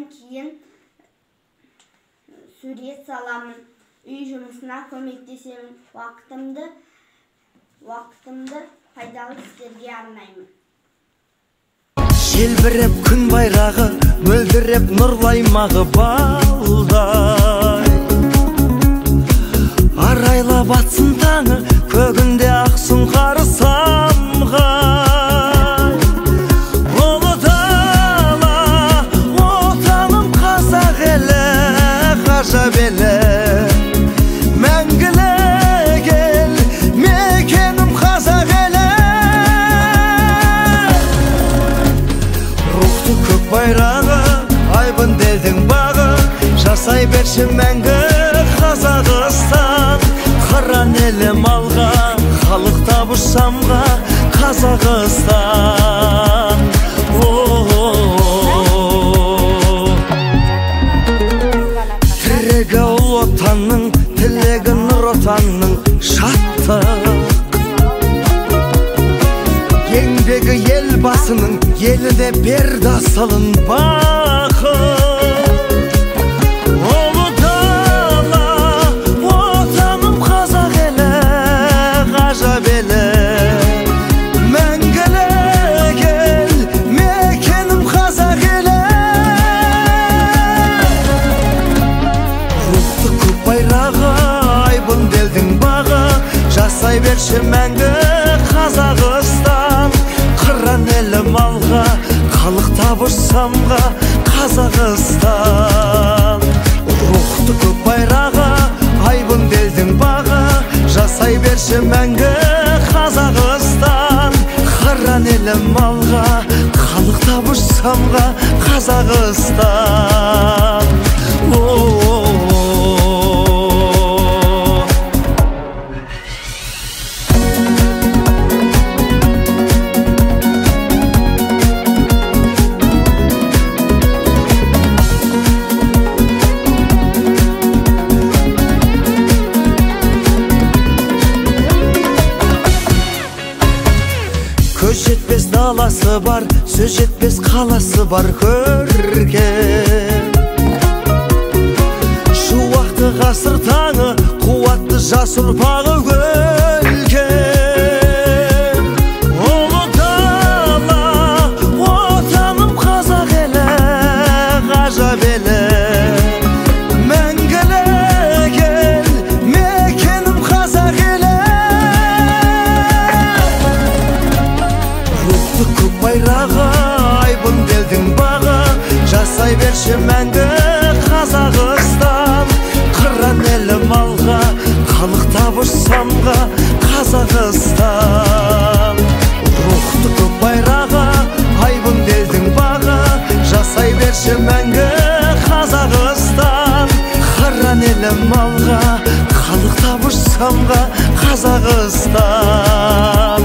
Keyin suret salamın, uy жұмысына көмектесемін. Вақытымды пайдалы істерге арнаймын. Желбіреп күн байрағы, мөлдіреп нұрлаймағы балдай. Арайлап атсын таңы, көгінде ақсын қары самғай. Ұлы дала, отаным қазақ елі, ғажап елі. Мәңгілік ел, мекенім қазақ елі. Рухты көк байрағы, айбын делдің бағы, жасай берші мәңгі Қазақстан. Қыран елім алған, халық табыш самға Қазақстан. Тірегі ұл отанның, тілегі нұр отанның шаттық. Еңбегі ел басының, еліне берді асылын бақыт. Ұлы дала, отаным қазақ елі, ғажап елі. Мәңгілік ел, мекенім қазақ елі. Рухты көк байрағы, айбын делдің бағы, жасай берші мәңгі Қазақстан. Қыран елім алға, халық табыш самға Қазақстан. Рухты көк байрағы, айбын делдің бағы, жасай берші мәңгі Қазақстан. Қыран елім алға, халық табыш самға Қазақстан. Көз жетпес даласы бар, сөз жетпес қаласы бар көркем. Шуақты ғасыр таңы, қуатты жас ұрпағы өлкем. Ұлы дала, отаным қазақ елі, ғажап елі. Мәңгілік ел, мекенім қазақ елі. Көк байрағы, айбын делдің бағы, жасай берші мәңгі Қазақстан. Қыран елім алға, халық табыш самға Қазақстан. Рухты көк байрағы, айбын делдің бағы, жасай берші мәңгі Қазақстан. Қыран елім алға, халық табыш самға Қазақстан.